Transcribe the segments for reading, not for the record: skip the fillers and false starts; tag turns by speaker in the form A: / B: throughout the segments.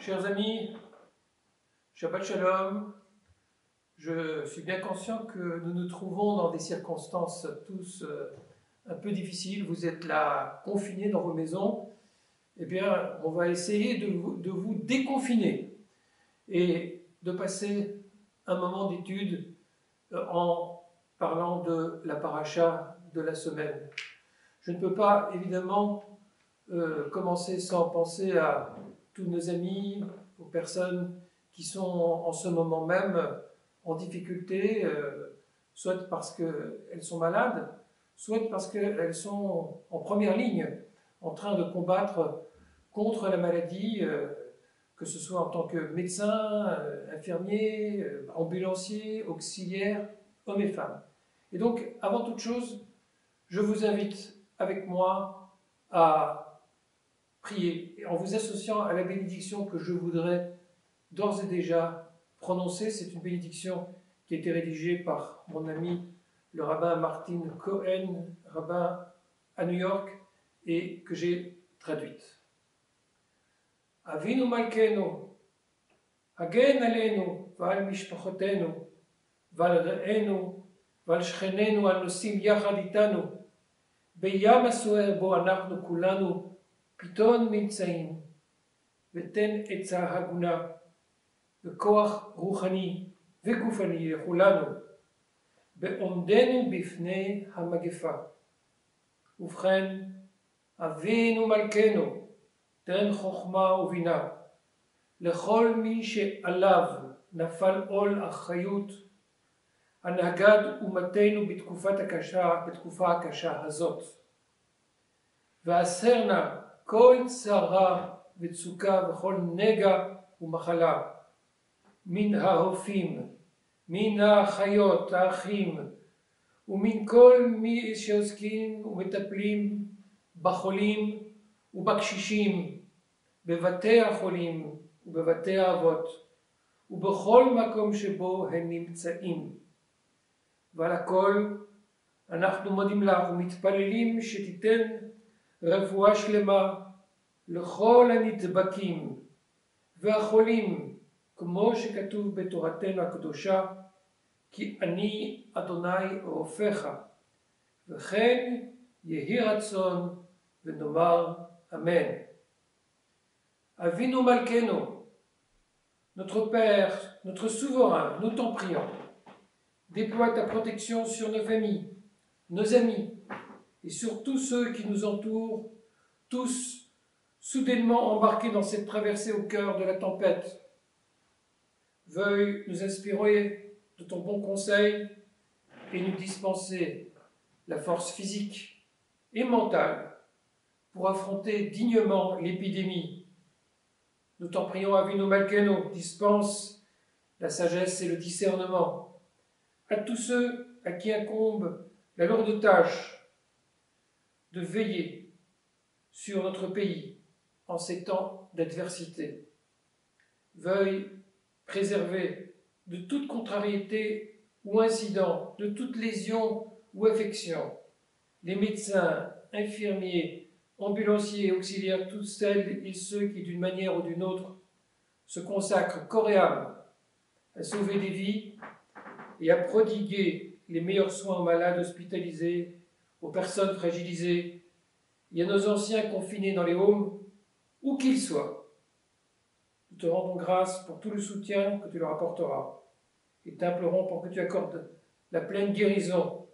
A: Chers amis, Shabbat Shalom, je suis bien conscient que nous nous trouvons dans des circonstances tous un peu difficiles. Vous êtes là confinés dans vos maisons. Eh bien, on va essayer de vous déconfiner et de passer un moment d'étude en parlant de la paracha de la semaine. Je ne peux pas évidemment commencer sans penser à tous nos amis, aux personnes qui sont en ce moment même en difficulté, soit parce qu'elles sont malades, soit parce qu'elles sont en première ligne, en train de combattre contre la maladie, que ce soit en tant que médecin, infirmier, ambulancier, auxiliaire, hommes et femmes. Et donc, avant toute chose, je vous invite avec moi à prier, en vous associant à la bénédiction que je voudrais d'ores et déjà prononcer. C'est une bénédiction qui a été rédigée par mon ami le rabbin Martin Cohen, rabbin à New York, et que j'ai traduite. Avinu Malkeinu, Hagen Aleinu, Val Mishpachotenu, Val Re'enu, Val Shchenenu, Al Nosim Yachad Itanu, Beyam Asoer Bo Anachnu Kulanu, פתאום נמצאים, ותן עצה הגונה, וכוח רוחני וגופני לכולנו, בעומדנו בפני המגפה. ובכן, אבינו מלכנו, תן חוכמה ובינה, לכל מי שעליו נפל עול אחריות, הנהגת אומתנו בתקופה הקשה הזאת. ועשר נא כל צרה וצוקה וכל נגע ומחלה, מן ההופים, מן החיות, האחים, ומן כל מי שעוסקים ומטפלים בחולים ובקשישים, בבתי החולים ובבתי האבות, ובכל מקום שבו הם נמצאים. ועל הכל אנחנו מודים לך ומתפללים שתיתן רפואה שלמה לכל הנדבקים והחולים, כמו שכתוב בתורתנו הקדושה, כי אני אדוני רופאך, וכן יהי רצון ונאמר אמן. אבינו מלכנו, notre Père, notre souverain, nous t'en prions, déploie ta protection sur nos familles, nos amis, et sur tous ceux qui nous entourent, tous soudainement embarqués dans cette traversée au cœur de la tempête. Veuille nous inspirer de ton bon conseil et nous dispenser la force physique et mentale pour affronter dignement l'épidémie. Nous t'en prions, Avinu Malkeinu, dispense la sagesse et le discernement à tous ceux à qui incombe la lourde tâche de veiller sur notre pays en ces temps d'adversité. Veuille préserver de toute contrariété ou incident, de toute lésion ou affection, les médecins, infirmiers, ambulanciers, auxiliaires, toutes celles et ceux qui, d'une manière ou d'une autre, se consacrent corps et âme à sauver des vies et à prodiguer les meilleurs soins aux malades hospitalisés, aux personnes fragilisées et à nos anciens confinés dans les homes, où qu'ils soient. Nous te rendons grâce pour tout le soutien que tu leur apporteras et t'implorons pour que tu accordes la pleine guérison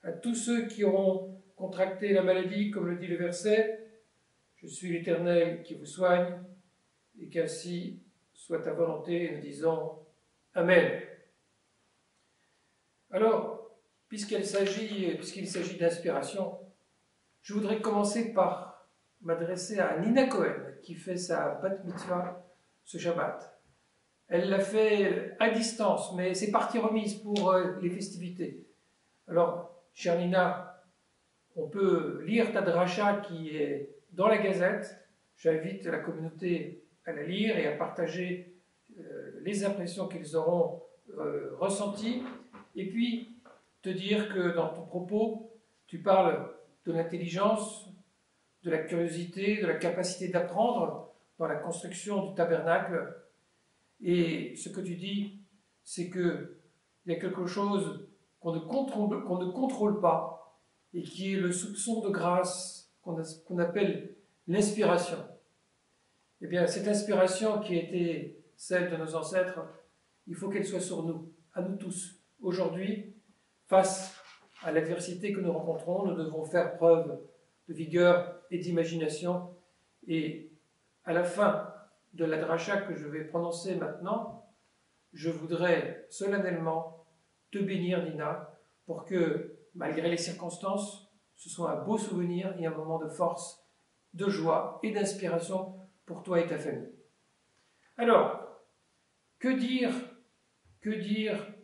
A: à tous ceux qui auront contracté la maladie, comme le dit le verset, « Je suis l'Éternel qui vous soigne » et qu'ainsi soit ta volonté, et nous disons « Amen ». Alors, puisqu'il s'agit d'inspiration, je voudrais commencer par m'adresser à Nina Cohen, qui fait sa bat mitzvah ce Shabbat. Elle l'a fait à distance, mais c'est partie remise pour les festivités. Alors, chère Nina, on peut lire ta dracha qui est dans la Gazette. J'invite la communauté à la lire et à partager les impressions qu'ils auront ressenties. Et puis, te dire que dans ton propos, tu parles de l'intelligence, de la curiosité, de la capacité d'apprendre dans la construction du tabernacle. Et ce que tu dis, c'est qu'il y a quelque chose qu'on ne contrôle pas et qui est le soupçon de grâce qu'on appelle l'inspiration. Eh bien, cette inspiration qui était celle de nos ancêtres, il faut qu'elle soit sur nous, à nous tous. Aujourd'hui, face à l'adversité que nous rencontrons, nous devons faire preuve de vigueur et d'imagination. Et à la fin de la dracha que je vais prononcer maintenant, je voudrais solennellement te bénir, Nina, pour que, malgré les circonstances, ce soit un beau souvenir et un moment de force, de joie et d'inspiration pour toi et ta famille. Alors, que dire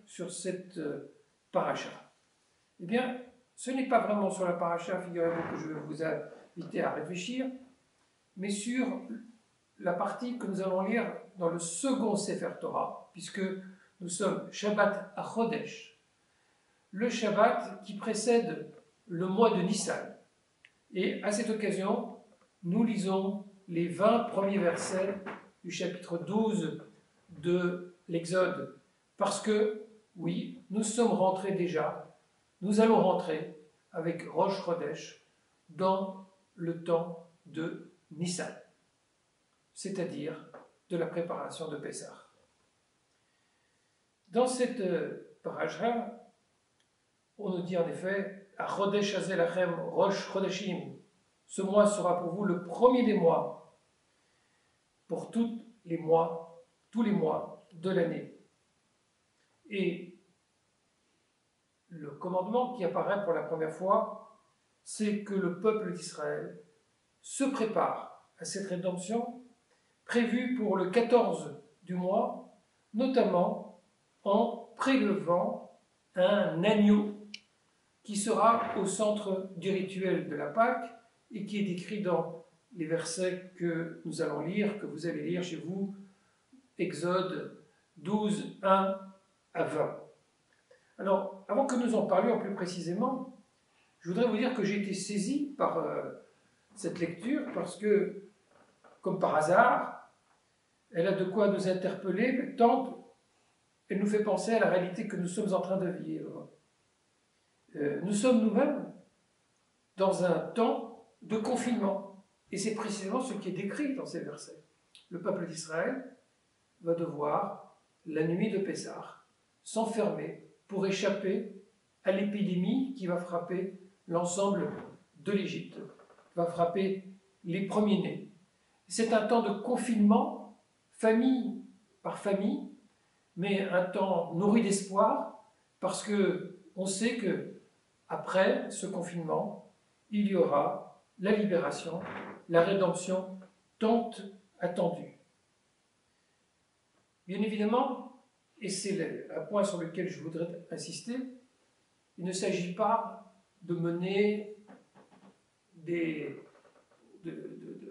A: sur cette paracha? Eh bien, ce n'est pas vraiment sur la paracha, figurez-vous, que je vais vous inviter à réfléchir, mais sur la partie que nous allons lire dans le second Sefer Torah, puisque nous sommes Shabbat à Chodesh, le Shabbat qui précède le mois de Nissan. Et à cette occasion, nous lisons les 20 premiers versets du chapitre 12 de l'Exode, parce que, oui, nous sommes rentrés déjà, nous allons rentrer avec Rosh Chodesh dans le temps de Nissan, c'est-à-dire de la préparation de Pessah. Dans cette paracha, on nous dit en effet « Chodesh hazeh lachem Rosh Chodeshim » ce mois sera pour vous le premier des mois, pour tous les mois de l'année. Et le commandement qui apparaît pour la première fois, c'est que le peuple d'Israël se prépare à cette rédemption prévue pour le 14 du mois, notamment en prélevant un agneau qui sera au centre du rituel de la Pâque et qui est décrit dans les versets que nous allons lire, que vous allez lire chez vous, Exode 12, 1 à 20. Alors, avant que nous en parlions plus précisément, je voudrais vous dire que j'ai été saisi par cette lecture parce que, comme par hasard, elle a de quoi nous interpeller, tant elle nous fait penser à la réalité que nous sommes en train de vivre. Nous sommes nous-mêmes dans un temps de confinement, et c'est précisément ce qui est décrit dans ces versets. Le peuple d'Israël va devoir, la nuit de Pessah, s'enfermer pour échapper à l'épidémie qui va frapper l'ensemble de l'Égypte, va frapper les premiers-nés. C'est un temps de confinement, famille par famille, mais un temps nourri d'espoir, parce que on sait que après ce confinement, il y aura la libération, la rédemption tant attendue. Bien évidemment, et c'est un point sur lequel je voudrais insister, il ne s'agit pas de mener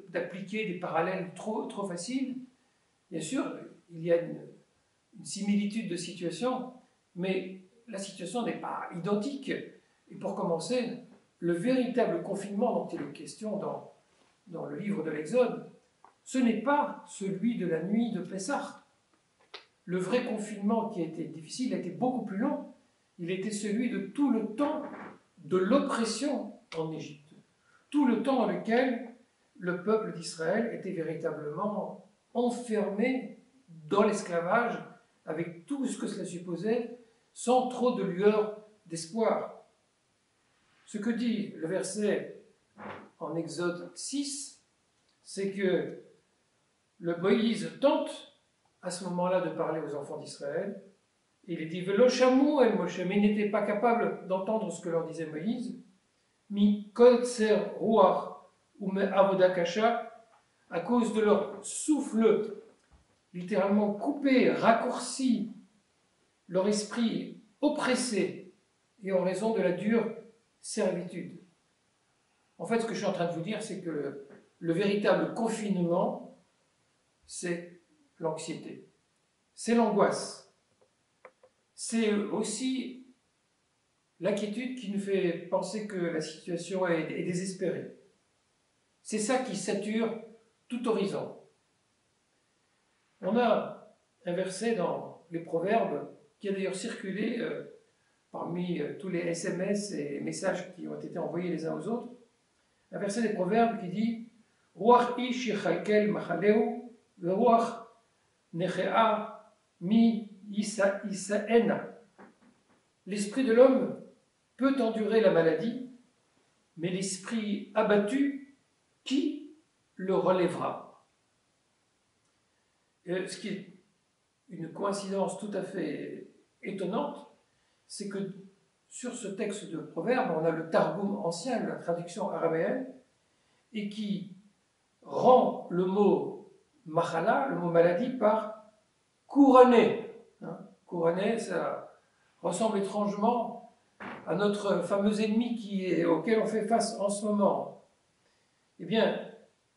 A: d'appliquer des parallèles trop faciles. Bien sûr, il y a une similitude de situation, mais la situation n'est pas identique. Et pour commencer, le véritable confinement dont il est question dans le livre de l'Exode, ce n'est pas celui de la nuit de Pessah. Le vrai confinement qui a été difficile a été beaucoup plus long. Il était celui de tout le temps de l'oppression en Égypte. Tout le temps dans lequel le peuple d'Israël était véritablement enfermé dans l'esclavage, avec tout ce que cela supposait, sans trop de lueur d'espoir. Ce que dit le verset en Exode 6, c'est que le Moïse tente à ce moment-là de parler aux enfants d'Israël. Il est dit « Velo shamou el Moshe » mais ils n'étaient pas capables d'entendre ce que leur disait Moïse. « Mi kol tser ruach ou me avoda kasha » à cause de leur souffle, littéralement coupé, raccourci, leur esprit oppressé, et en raison de la dure servitude. En fait, ce que je suis en train de vous dire, c'est que le véritable confinement, c'est l'anxiété, c'est l'angoisse, c'est aussi l'inquiétude qui nous fait penser que la situation est désespérée. C'est ça qui sature tout horizon. On a un verset dans les Proverbes qui a d'ailleurs circulé parmi tous les SMS et messages qui ont été envoyés les uns aux autres. Un verset des Proverbes qui dit « Ruach ish yechalkel machaleu, veruach nechea mi isaena » L'esprit de l'homme peut endurer la maladie, mais l'esprit abattu, qui le relèvera? Ce qui est une coïncidence tout à fait étonnante, c'est que sur ce texte de Proverbe, on a le Targum ancien, la traduction araméenne, et qui rend le mot machala, le mot maladie, par couronné. Couronné, ça ressemble étrangement à notre fameux ennemi auquel on fait face en ce moment. Eh bien,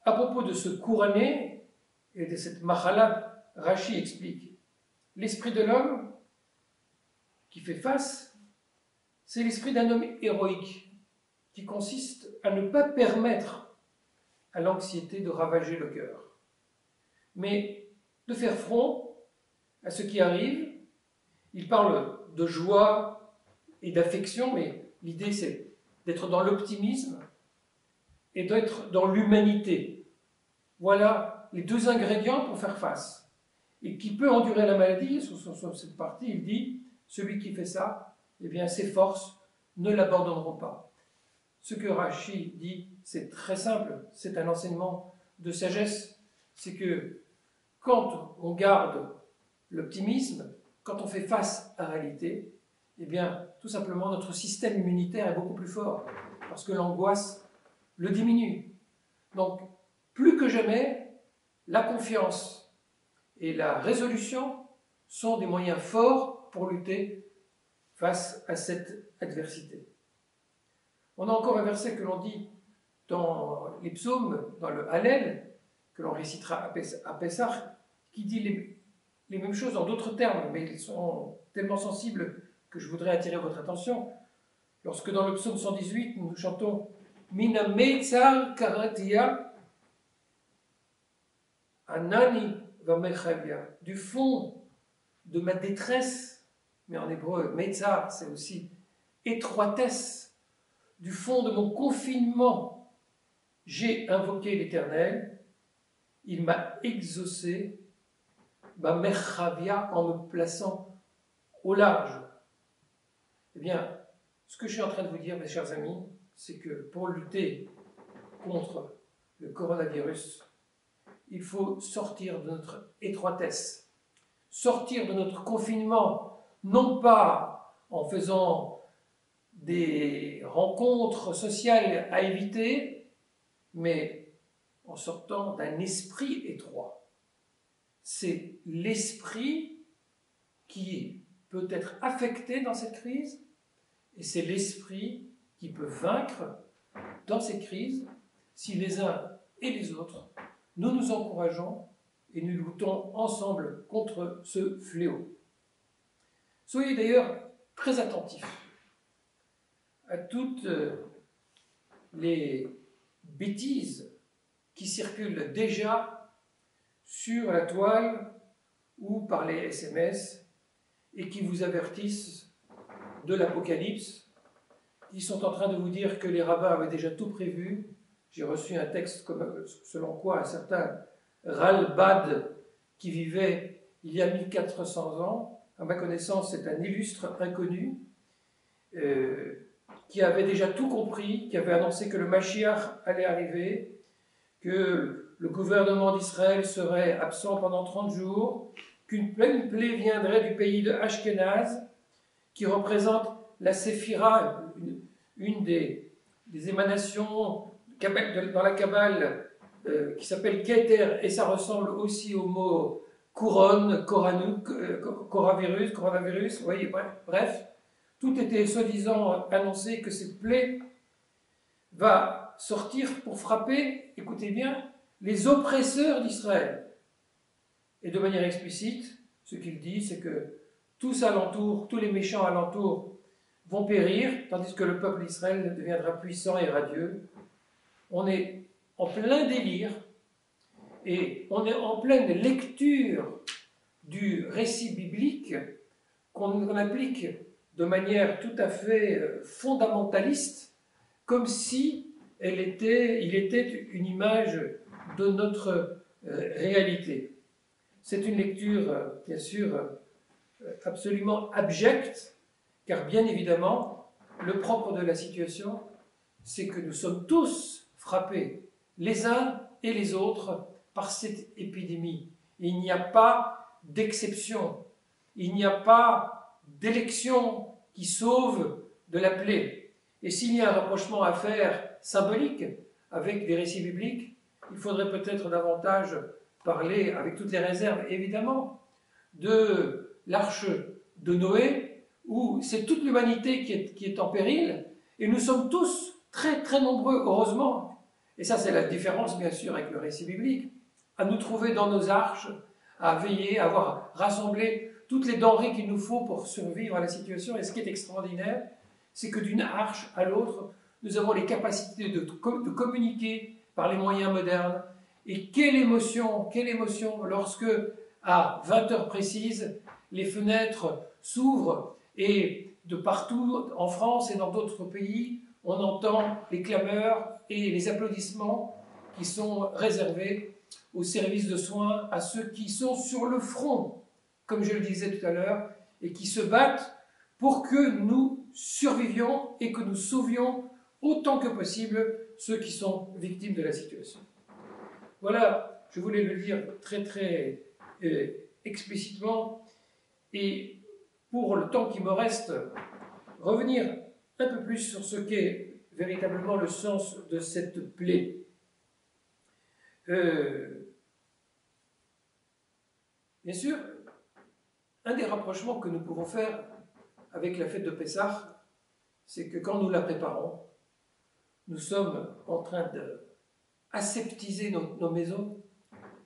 A: à propos de ce couronné et de cette machala, Rashi explique l'esprit de l'homme qui fait face, c'est l'esprit d'un homme héroïque qui consiste à ne pas permettre à l'anxiété de ravager le cœur, mais de faire front à ce qui arrive. Il parle de joie et d'affection, mais l'idée c'est d'être dans l'optimisme et d'être dans l'humanité. Voilà les deux ingrédients pour faire face. Et qui peut endurer la maladie, sur cette partie, il dit, celui qui fait ça, eh bien ses forces ne l'abandonneront pas. Ce que Rashi dit, c'est très simple, c'est un enseignement de sagesse, c'est que quand on garde l'optimisme, quand on fait face à la réalité, eh bien, tout simplement, notre système immunitaire est beaucoup plus fort, parce que l'angoisse le diminue. Donc, plus que jamais, la confiance et la résolution sont des moyens forts pour lutter face à cette adversité. On a encore un verset que l'on dit dans les psaumes, dans le Hallel, que l'on récitera à Pessah, qui dit les mêmes choses en d'autres termes, mais ils sont tellement sensibles que je voudrais attirer votre attention. Lorsque dans le psaume 118, nous chantons « Mina meitzar karatia anani vamechavia » du fond de ma détresse, mais en hébreu, meitzar, c'est aussi étroitesse, du fond de mon confinement, j'ai invoqué l'Éternel, il m'a exaucé, vamechavia, en me plaçant au large. Eh bien, ce que je suis en train de vous dire, mes chers amis, c'est que pour lutter contre le coronavirus, il faut sortir de notre étroitesse, sortir de notre confinement, non pas en faisant des rencontres sociales à éviter, mais en sortant d'un esprit étroit. C'est l'esprit qui peut être affecté dans cette crise, et c'est l'esprit qui peut vaincre dans ces crises si les uns et les autres, nous nous encourageons et nous luttons ensemble contre ce fléau. Soyez d'ailleurs très attentifs à toutes les bêtises qui circulent déjà sur la toile ou par les SMS et qui vous avertissent de l'Apocalypse, qui sont en train de vous dire que les rabbins avaient déjà tout prévu. J'ai reçu un texte selon quoi un certain Ralbad, qui vivait il y a 1400 ans, à ma connaissance c'est un illustre inconnu, qui avait déjà tout compris, qui avait annoncé que le Mashiach allait arriver, que le gouvernement d'Israël serait absent pendant 30 jours, qu'une pleine plaie viendrait du pays de Ashkenaz, qui représente la Séphira, une des émanations dans la Kabbale qui s'appelle Keter, et ça ressemble aussi au mot couronne, coronavirus, vous voyez, bref, tout était soi-disant annoncé que cette plaie va sortir pour frapper, écoutez bien, les oppresseurs d'Israël. Et de manière explicite, ce qu'il dit, c'est que tous alentours, tous les méchants alentours vont périr, tandis que le peuple d'Israël deviendra puissant et radieux. On est en plein délire, Et on est en pleine lecture du récit biblique qu'on applique de manière tout à fait fondamentaliste, comme si il était une image de notre réalité. C'est une lecture, bien sûr, absolument abjecte, car bien évidemment, le propre de la situation, c'est que nous sommes tous frappés, les uns et les autres, par cette épidémie. Il n'y a pas d'exception, il n'y a pas d'élection qui sauve de la plaie. Et s'il y a un rapprochement à faire symbolique avec des récits bibliques, il faudrait peut-être davantage parler, avec toutes les réserves évidemment, de l'arche de Noé, où c'est toute l'humanité qui est en péril, et nous sommes tous très très nombreux, heureusement, et ça c'est la différence bien sûr avec le récit biblique, à nous trouver dans nos arches, à veiller, à avoir rassemblé toutes les denrées qu'il nous faut pour survivre à la situation. Et ce qui est extraordinaire, c'est que d'une arche à l'autre, nous avons les capacités de communiquer par les moyens modernes. Et quelle émotion lorsque, à 20 heures précises, les fenêtres s'ouvrent et de partout en France et dans d'autres pays, on entend les clameurs et les applaudissements qui sont réservés aux services de soins, à ceux qui sont sur le front, comme je le disais tout à l'heure, et qui se battent pour que nous survivions et que nous sauvions autant que possible ceux qui sont victimes de la situation. Voilà, je voulais le dire très très explicitement, et pour le temps qui me reste, revenir un peu plus sur ce qu'est véritablement le sens de cette plaie. Bien sûr, un des rapprochements que nous pouvons faire avec la fête de Pessah, c'est que quand nous la préparons, nous sommes en train d'aseptiser nos maisons,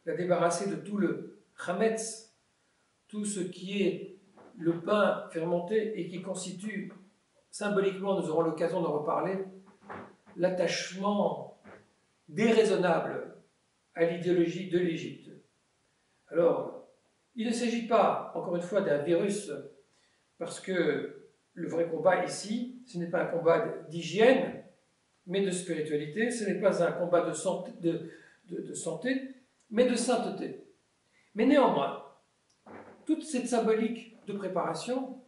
A: la débarrasser de tout le chametz, tout ce qui est le pain fermenté et qui constitue, symboliquement, nous aurons l'occasion d'en reparler, l'attachement déraisonnable à l'idéologie de l'Égypte. Alors, il ne s'agit pas, encore une fois, d'un virus, parce que le vrai combat ici, ce n'est pas un combat d'hygiène, mais de spiritualité, ce n'est pas un combat de santé, mais de sainteté. Mais néanmoins, toute cette symbolique de préparation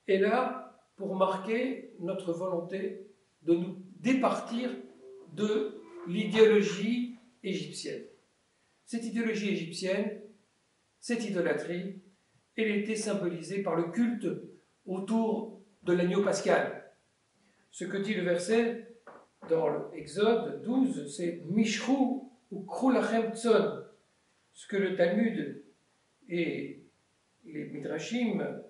A: est là pour marquer notre volonté de nous départir de l'idéologie égyptienne. Cette idéologie égyptienne, cette idolâtrie, elle était symbolisée par le culte autour de l'agneau pascal. Ce que dit le verset dans l'Exode 12, c'est « Mishru ou Krulachem Tson », ce que le Talmud et les Midrashim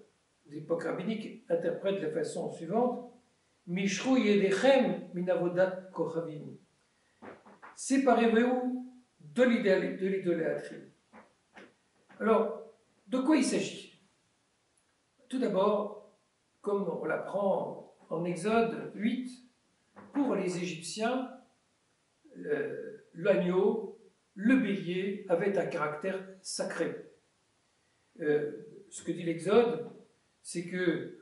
A: d'époque rabbinique interprètent de la façon suivante « Mishru yedechem min avodat kochavim ». Séparez-vous de l'idolâtrie. Alors, de quoi il s'agit? Tout d'abord, comme on l'apprend en Exode 8, pour les Égyptiens, l'agneau, le bélier avaient un caractère sacré. Ce que dit l'Exode, c'est que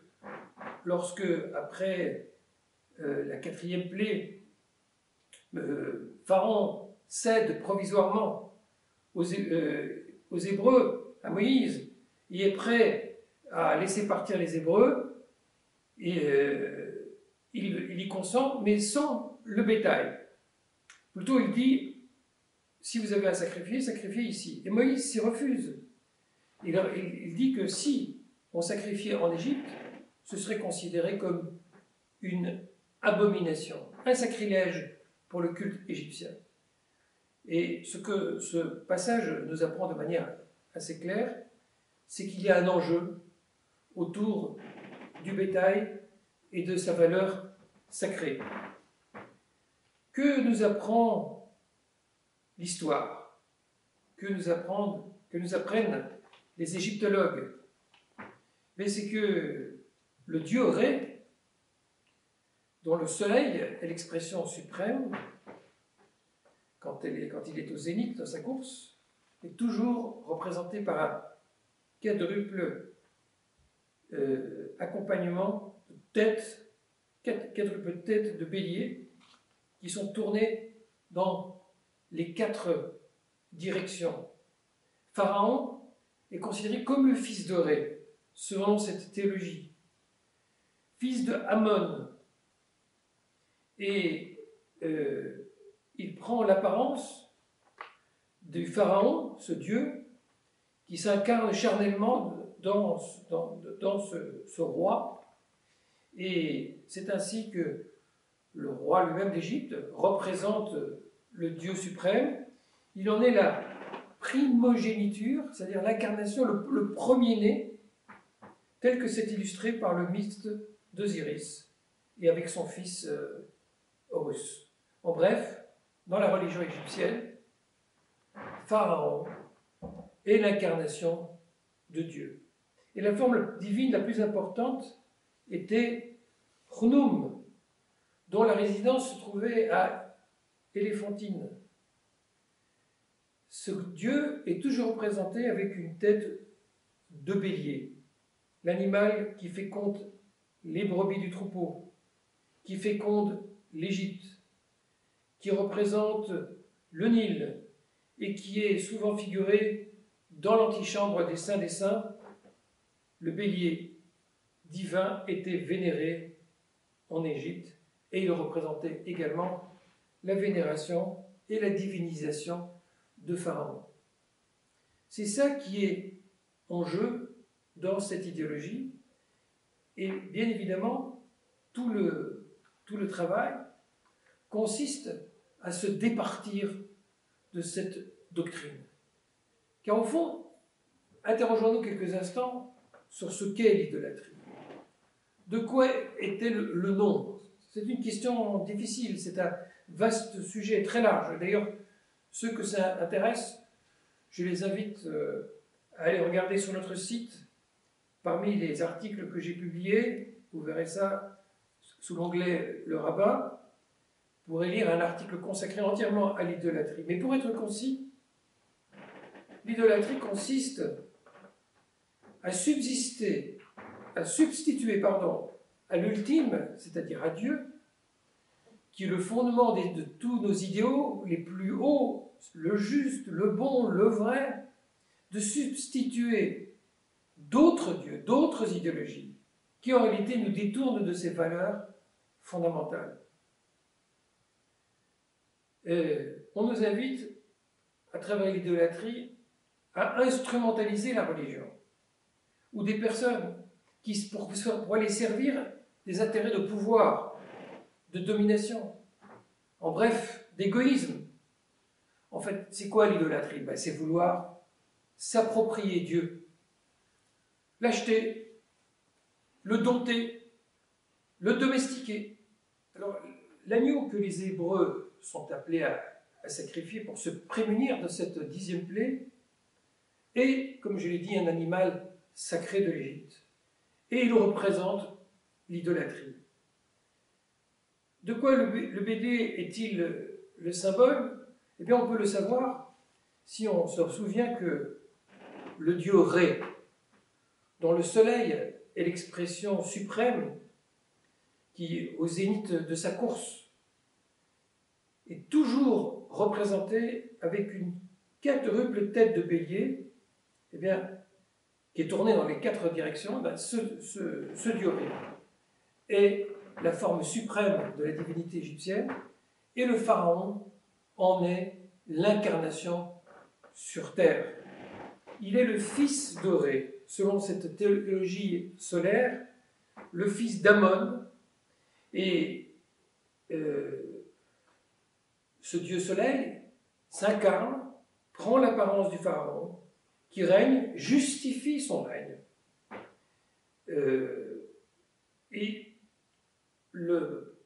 A: lorsque, après la 4e plaie, Pharaon cède provisoirement aux Hébreux, à Moïse, il est prêt à laisser partir les Hébreux, et il y consent, mais sans le bétail. Plutôt, il dit, si vous avez un sacrifié, sacrifiez ici. Et Moïse s'y refuse. Il dit que si on sacrifiait en Égypte, ce serait considéré comme une abomination, un sacrilège pour le culte égyptien. Et ce que ce passage nous apprend de manière assez claire, c'est qu'il y a un enjeu autour du bétail et de sa valeur sacrée. Que nous apprend l'histoire? Que nous apprennent les égyptologues? Mais c'est que le dieu Ré, dont le soleil est l'expression suprême, quand il est au zénith dans sa course, est toujours représenté par un quadruple accompagnement de têtes, quadruple têtes de bélier qui sont tournées dans les 4 directions. Pharaon est considéré comme le fils de Ré, selon cette théologie, fils de Amon, et il prend l'apparence du pharaon, ce dieu, qui s'incarne charnellement dans ce roi, et c'est ainsi que le roi lui-même d'Égypte représente le Dieu suprême. Il en est la primogéniture, c'est-à-dire l'incarnation, le premier-né, tel que c'est illustré par le mythe d'Osiris et avec son fils Horus. En bref, dans la religion égyptienne, Pharaon est l'incarnation de Dieu. Et la forme divine la plus importante était Khnoum, dont la résidence se trouvait à Éléphantine. Ce Dieu est toujours représenté avec une tête de bélier, l'animal qui féconde les brebis du troupeau, qui féconde l'Égypte, qui représente le Nil et qui est souvent figuré dans l'antichambre des saints. Le bélier divin était vénéré en Égypte et il représentait également la vénération et la divinisation de Pharaon. C'est ça qui est en jeu dans cette idéologie, et bien évidemment, tout le travail consiste à se départir de cette doctrine. Car au fond, interrogeons-nous quelques instants sur ce qu'est l'idolâtrie. De quoi était le nom? C'est une question difficile, c'est un vaste sujet, très large. D'ailleurs, ceux que ça intéresse, je les invite à aller regarder sur notre site. Parmi les articles que j'ai publiés, vous verrez ça sous l'onglet « Le rabbin », vous pourrez lire un article consacré entièrement à l'idolâtrie. Mais pour être concis, l'idolâtrie consiste à substituer à l'ultime, c'est-à-dire à Dieu, qui est le fondement de tous nos idéaux les plus hauts, le juste, le bon, le vrai, de substituer d'autres dieux, d'autres idéologies, qui en réalité nous détournent de ces valeurs fondamentales. On nous invite, à travers l'idolâtrie, à instrumentaliser la religion, ou des personnes qui pour aller servir des intérêts de pouvoir, de domination, en bref, d'égoïsme. En fait, c'est quoi l'idolâtrie? C'est vouloir s'approprier Dieu, l'acheter, le dompter, le domestiquer. Alors, l'agneau que les Hébreux sont appelés à sacrifier pour se prémunir de cette 10e plaie est, comme je l'ai dit, un animal sacré de l'Égypte. Et il représente l'idolâtrie. De quoi le bélier est-il le symbole? Eh bien, on peut le savoir si on se souvient que le dieu Ré, dont le soleil est l'expression suprême, qui, au zénith de sa course, est toujours représenté avec une quadruple tête de bélier, eh bien, qui est tournée dans les 4 directions. Ce dieu Ré est la forme suprême de la divinité égyptienne, et le pharaon en est l'incarnation sur terre. Il est le fils de Ré, selon cette théologie solaire, le fils d'Amon, et ce dieu soleil s'incarne, prend l'apparence du pharaon, qui règne, justifie son règne. Et le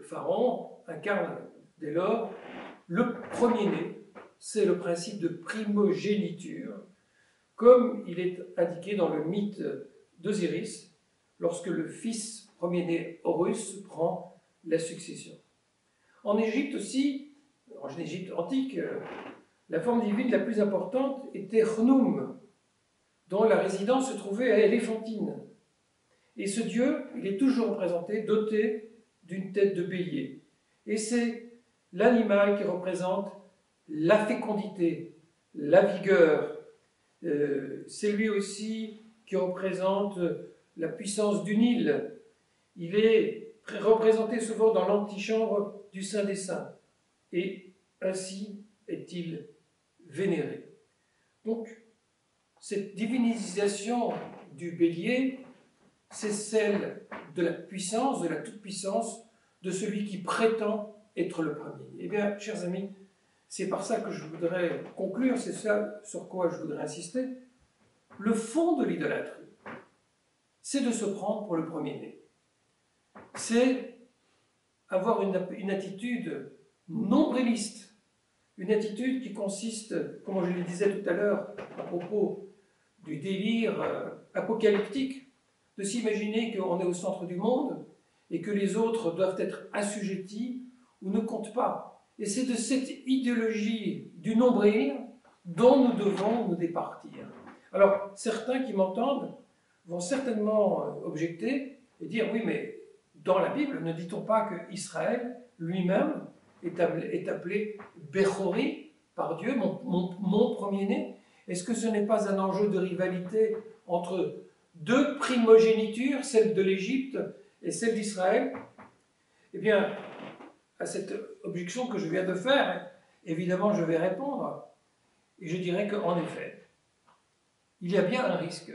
A: pharaon incarne dès lors le premier-né, c'est le principe de primogéniture, comme il est indiqué dans le mythe d'Osiris, lorsque le fils premier-né Horus prend la succession. En Égypte aussi, en Égypte antique, la forme divine la plus importante était Khnoum, dont la résidence se trouvait à Éléphantine. Et ce dieu, il est toujours représenté, doté d'une tête de bélier. Et c'est l'animal qui représente la fécondité, la vigueur. C'est lui aussi qui représente la puissance du Nil. Il est représenté souvent dans l'antichambre du Saint des Saints. Et ainsi est-il vénéré. Donc, cette divinisation du bélier, c'est celle de la puissance, de la toute-puissance, de celui qui prétend être le premier. Eh bien, chers amis, c'est par ça que je voudrais conclure, c'est ça sur quoi je voudrais insister. Le fond de l'idolâtrie, c'est de se prendre pour le premier-né. C'est avoir une attitude nombriliste, une attitude qui consiste, comme je le disais tout à l'heure à propos du délire apocalyptique, de s'imaginer qu'on est au centre du monde et que les autres doivent être assujettis ou ne comptent pas. Et c'est de cette idéologie du nombril dont nous devons nous départir. Alors, certains qui m'entendent vont certainement objecter et dire « Oui, mais dans la Bible, ne dit-on pas qu'Israël lui-même est appelé Bechori par Dieu, mon premier-né? Est-ce que ce n'est pas un enjeu de rivalité entre deux primogénitures, celle de l'Égypte et celle d'Israël? Eh bien, à cette objection que je viens de faire, évidemment, je vais répondre. Et je dirais qu'en effet, il y a bien un risque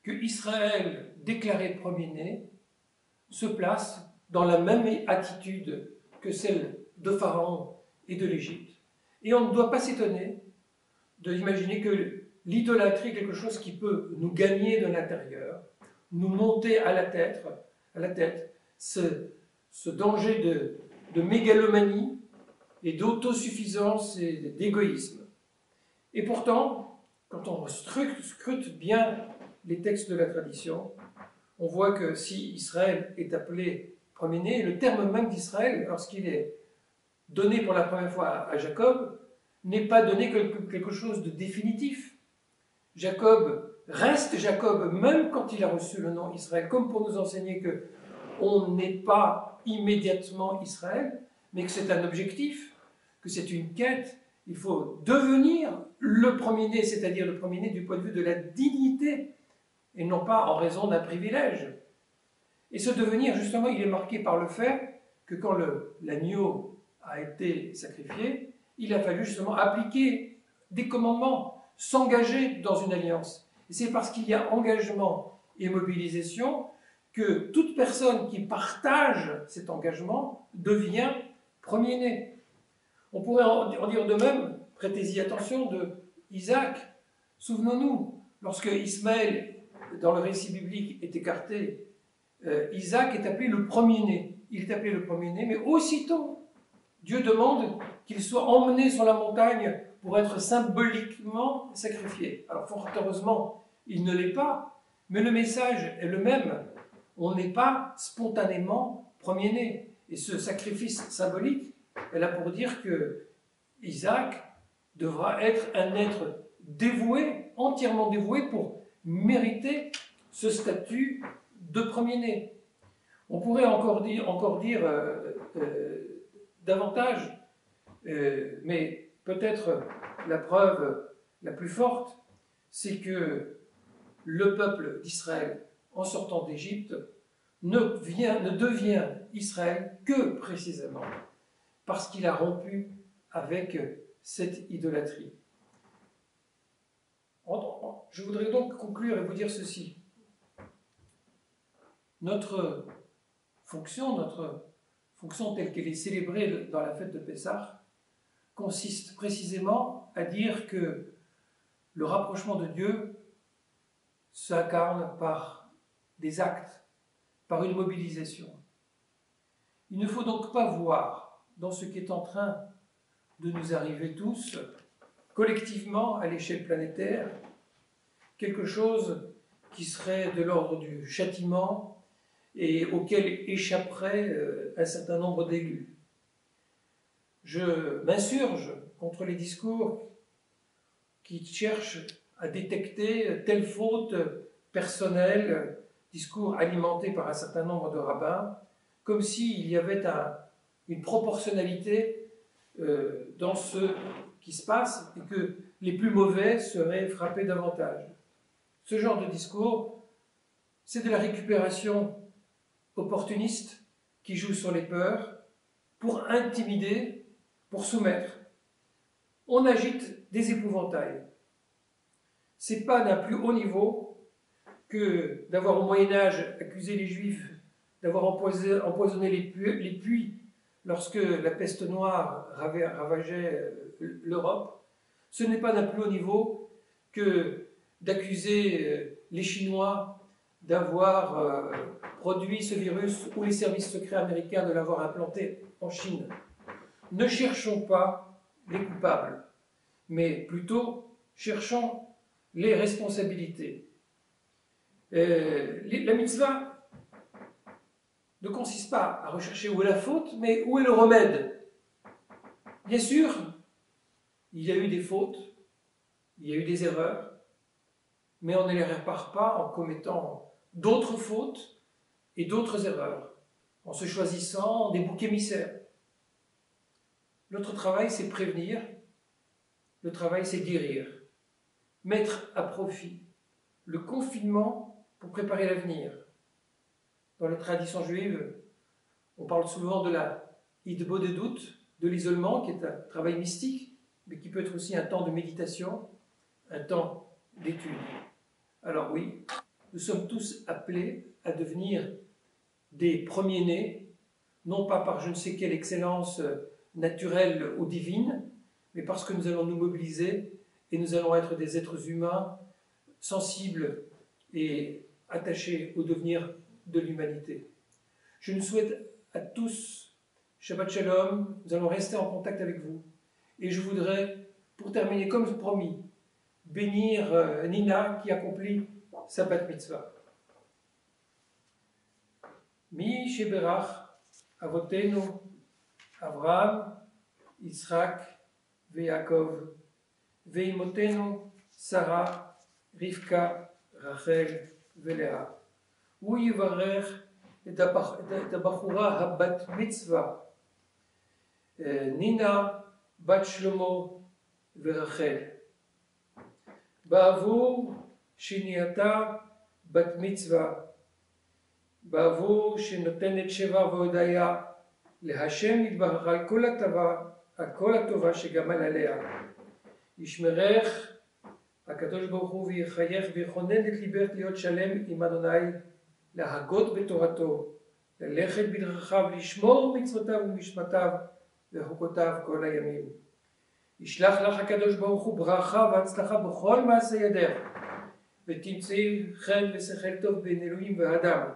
A: que Israël, déclaré premier-né, se place dans la même attitude que celle de Pharaon et de l'Égypte. Et on ne doit pas s'étonner d'imaginer que l'idolâtrie est quelque chose qui peut nous gagner de l'intérieur, nous monter à la tête ce danger de mégalomanie et d'autosuffisance et d'égoïsme. Et pourtant, quand on scrute bien les textes de la tradition, on voit que si Israël est appelé premier-né, le terme même d'Israël, lorsqu'il est donné pour la première fois à Jacob, n'est pas donné quelque chose de définitif. Jacob reste Jacob même quand il a reçu le nom Israël, comme pour nous enseigner qu'on n'est pas immédiatement Israël, mais que c'est un objectif, que c'est une quête. Il faut devenir le premier-né, c'est-à-dire le premier-né du point de vue de la dignité, et non pas en raison d'un privilège. Et ce devenir, justement, il est marqué par le fait que quand l'agneau a été sacrifié, il a fallu justement appliquer des commandements, s'engager dans une alliance. Et c'est parce qu'il y a engagement et mobilisation que toute personne qui partage cet engagement devient premier-né. On pourrait en dire de même, prêtez-y attention, de Isaac. Souvenons-nous, lorsque Ismaël, dans le récit biblique, est écarté, Isaac est appelé le premier-né. Il est appelé le premier-né, mais aussitôt, Dieu demande qu'il soit emmené sur la montagne pour être symboliquement sacrifié. Alors, fort heureusement, il ne l'est pas, mais le message est le même. On n'est pas spontanément premier-né. Et ce sacrifice symbolique est là pour dire que Isaac devra être un être dévoué, entièrement dévoué pour mériter ce statut de premier-né. On pourrait encore dire davantage, mais peut-être la preuve la plus forte, c'est que le peuple d'Israël, en sortant d'Égypte, ne devient Israël que précisément parce qu'il a rompu avec cette idolâtrie. Je voudrais donc conclure et vous dire ceci. Notre fonction telle qu'elle est célébrée dans la fête de Pessah, consiste précisément à dire que le rapprochement de Dieu s'incarne par des actes, par une mobilisation. Il ne faut donc pas voir dans ce qui est en train de nous arriver tous, collectivement à l'échelle planétaire, quelque chose qui serait de l'ordre du châtiment et auquel échapperait un certain nombre d'élus. je m'insurge contre les discours qui cherchent à détecter telle faute personnelle, discours alimentés par un certain nombre de rabbins, comme s'il y avait une proportionnalité dans ce qui se passe et que les plus mauvais seraient frappés davantage. Ce genre de discours, c'est de la récupération opportuniste qui joue sur les peurs pour intimider, pour soumettre. On agite des épouvantails. C'est pas d'un plus haut niveau que d'avoir au Moyen-Âge accusé les Juifs d'avoir empoisonné les puits lorsque la peste noire ravageait l'Europe. Ce n'est pas d'un plus haut niveau que d'accuser les Chinois d'avoir produit ce virus ou les services secrets américains de l'avoir implanté en Chine. Ne cherchons pas les coupables, mais plutôt cherchons les responsabilités. La mitzvah ne consiste pas à rechercher où est la faute, mais où est le remède. Bien sûr, il y a eu des fautes, il y a eu des erreurs, mais on ne les répare pas en commettant d'autres fautes et d'autres erreurs, en se choisissant des boucs émissaires. Notre travail, c'est prévenir, le travail, c'est guérir, mettre à profit le confinement pour préparer l'avenir. Dans la tradition juive, on parle souvent de la hitbodedut, de l'isolement, qui est un travail mystique, mais qui peut être aussi un temps de méditation, un temps d'étude. Alors oui, nous sommes tous appelés à devenir des premiers-nés, non pas par je ne sais quelle excellence naturelle ou divine, mais parce que nous allons nous mobiliser et nous allons être des êtres humains sensibles et attachés au devenir de l'humanité. Je nous souhaite à tous Shabbat Shalom, nous allons rester en contact avec vous. Et je voudrais, pour terminer comme promis, bénir Nina qui accomplit sa bat mitzvah. Mi sheberach avotenu Avraham, Yitzhak veYaakov, veimotenu Sarah, Rivka, Rachel ולאה. הוא יברך את הבחורה הבת מצווה, נינה, בת שלמה ורחל. בעבור שנהייתה בת מצווה, בעבור שנותנת שבח והודיה להשם יתברך על כל הטובה שגמל עליה. ישמרך הקדוש ברוך הוא ויחייך ויכונן את ליבך להיות שלם עם אדוני, להגות בתורתו, ללכת בדרכיו, לשמור מצוותיו ומשפטיו וחוקותיו כל הימים. ישלח לך הקדוש ברוך הוא ברכה והצלחה בכל מעשה ידך, ותמצאי חן ושכל טוב בין אלוהים ואדם,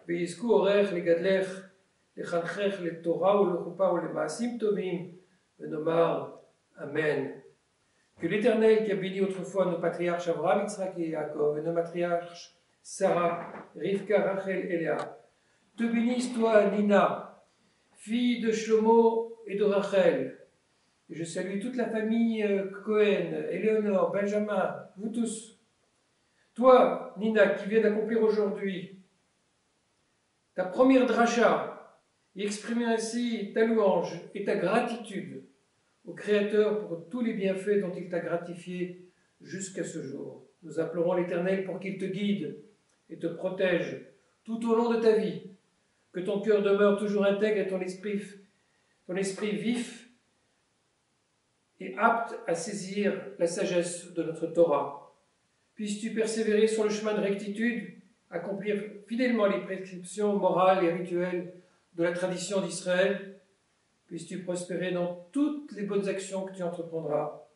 A: ויזכו הוריך לגדלך, לחנכך לתורה ולחופה ולמעשים טובים, ונאמר אמן. Que l'Éternel qui a béni autrefois nos patriarches Abraham, Yitzhak et Yaakov, et nos matriarches Sarah, Rivka, Rachel et Léa, te bénisse toi, Nina, fille de Shlomo et de Rachel. Et je salue toute la famille Cohen, Éléonore, Benjamin, vous tous. Toi, Nina, qui viens d'accomplir aujourd'hui ta première dracha, et exprimer ainsi ta louange et ta gratitude au Créateur pour tous les bienfaits dont il t'a gratifié jusqu'à ce jour. Nous implorons l'Éternel pour qu'il te guide et te protège tout au long de ta vie, que ton cœur demeure toujours intègre et ton esprit vif et apte à saisir la sagesse de notre Torah. Puisses-tu persévérer sur le chemin de rectitude, accomplir fidèlement les prescriptions morales et rituelles de la tradition d'Israël. Puisses-tu prospérer dans toutes les bonnes actions que tu entreprendras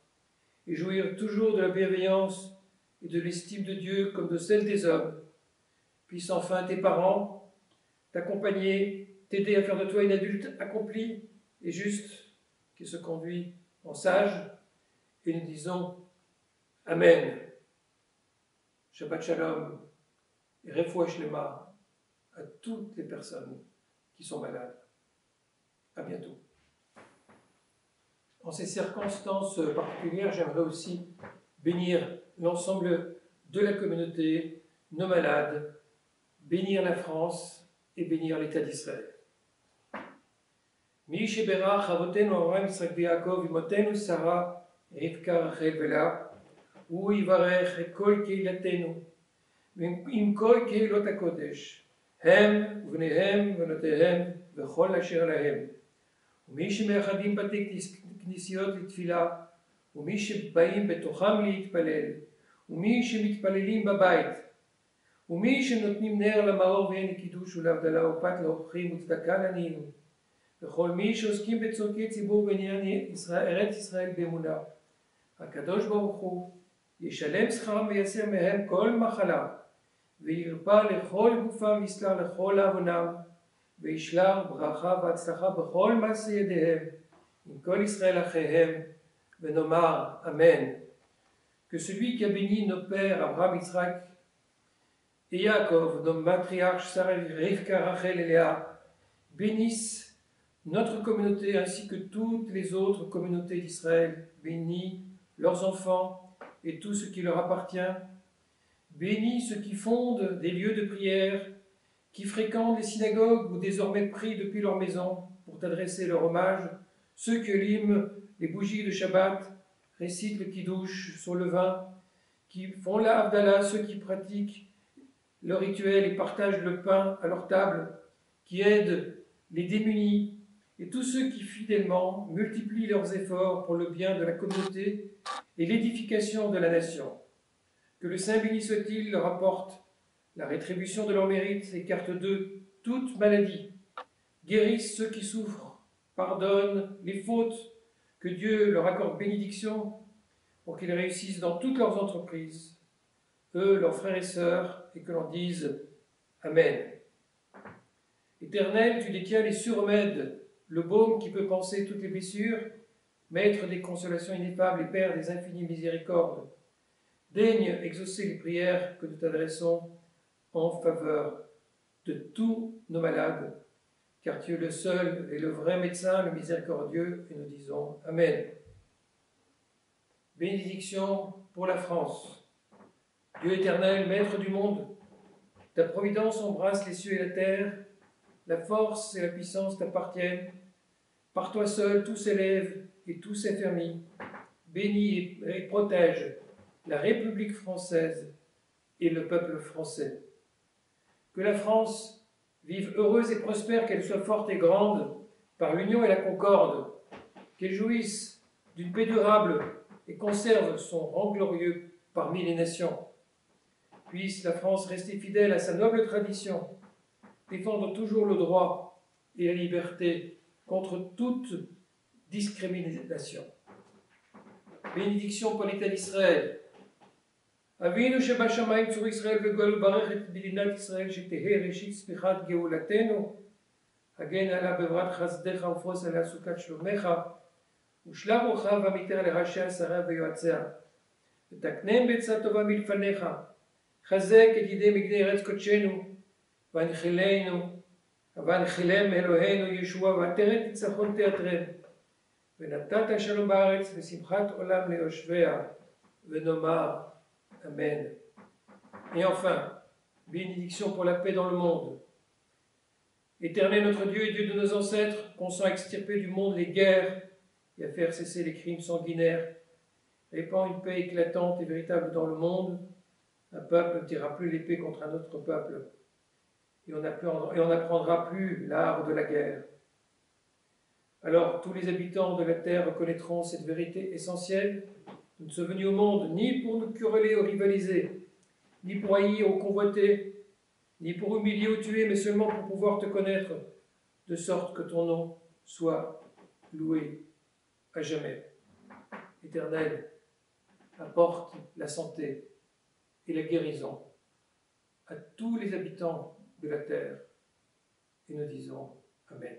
A: et jouir toujours de la bienveillance et de l'estime de Dieu comme de celle des hommes. Puissent enfin tes parents t'accompagner, t'aider à faire de toi une adulte accomplie et juste qui se conduit en sage. Et nous disons Amen. Shabbat Shalom et Refoua Shlema à toutes les personnes qui sont malades. À bientôt. En ces circonstances particulières, j'aimerais aussi bénir l'ensemble de la communauté, nos malades, bénir la France et bénir l'État d'Israël. מי שברך אבותינו אברהם יצחק ויעקב אמותינו שרה רבקה רחל ולאה הוא יברך את כל קהילתנו עם כל קהילות הקודש הם ובניהם ובנותיהם וכל אשר להם ומי שמאחדים בתי כנסיות לתפילה ומי שבאים בתוכם להתפלל ומי שמתפללים בבית ומי שנותנים נר למאור ואין קידוש ולהבדלה ופת לאורחים וצדקה לעניים וכל מי שעוסקים בצורכי ציבור בעניין ארץ ישראל באמונה. הקדוש ברוך הוא ישלם שכרם ויסיר מהם כל מחלה, וירפא לכל גופם ויסלח לכל עוונם, וישלח ברכה והצלחה בכל מעשה ידיהם, עם כל ישראל אחיהם, ונאמר אמן. Que celui qui a béni nos pères Abraham, Yitzhak et Yaakov, nos matriarches Sarah, Rivka, Rachel et Léa, bénisse notre communauté ainsi que toutes les autres communautés d'Israël, bénis leurs enfants et tout ce qui leur appartient, bénis ceux qui fondent des lieux de prière, qui fréquentent les synagogues ou désormais prient depuis leur maison pour t'adresser leur hommage, ceux qui allument les bougies de Shabbat, récitent le kiddush sur le vin, qui font la Havdalah, ceux qui pratiquent le rituel et partagent le pain à leur table, qui aident les démunis, et tous ceux qui fidèlement multiplient leurs efforts pour le bien de la communauté et l'édification de la nation. Que le Saint béni soit-il leur apporte la rétribution de leur mérite, écarte d'eux toute maladie, guérisse ceux qui souffrent, pardonne les fautes, que Dieu leur accorde bénédiction pour qu'ils réussissent dans toutes leurs entreprises, eux, leurs frères et sœurs, et que l'on dise Amen. Éternel, tu détiens les surremèdes, le baume qui peut panser toutes les blessures, maître des consolations ineffables et père des infinies miséricordes, daigne exaucer les prières que nous t'adressons en faveur de tous nos malades, car tu es le seul et le vrai médecin, le miséricordieux, et nous disons Amen. Bénédiction pour la France. Dieu éternel, maître du monde, ta providence embrasse les cieux et la terre, la force et la puissance t'appartiennent. Par toi seul, tout s'élève et tout s'affermit. Bénis et protège la République française et le peuple français. Que la France vive heureuse et prospère, qu'elle soit forte et grande par l'union et la concorde, qu'elle jouisse d'une paix durable et conserve son rang glorieux parmi les nations. Puisse la France rester fidèle à sa noble tradition, défendre toujours le droit et la liberté contre toute discrimination. Bénédiction pour l'État d'Israël. אבינו שבשמיים צור ישראל וגואל ברך את מדינת ישראל שתהא ראשית צמיחת גאולתנו הגן עליה בברכת חסדך ופרוס עליה סוכת שלומך ושלח אורך ועמיתך לראשיה שריה ויועציה ותקנם בעצה טובה מלפניך חזק את ידי מגני ארץ קודשנו והנחילם אלוהינו ישועה ועטרת ניצחון תעטרם ונתת שלום בארץ ושמחת עולם ליושביה ונאמר Amen. Et enfin, bénédiction pour la paix dans le monde. Éternel notre Dieu et Dieu de nos ancêtres, consent à extirper du monde les guerres et à faire cesser les crimes sanguinaires, répand une paix éclatante et véritable dans le monde. Un peuple ne tirera plus l'épée contre un autre peuple, et on n'apprendra plus l'art de la guerre. Alors tous les habitants de la terre reconnaîtront cette vérité essentielle. Nous ne sommes venus au monde ni pour nous quereller ou rivaliser, ni pour haïr ou convoiter, ni pour humilier ou tuer, mais seulement pour pouvoir te connaître, de sorte que ton nom soit loué à jamais. Éternel, apporte la santé et la guérison à tous les habitants de la terre, et nous disons Amen.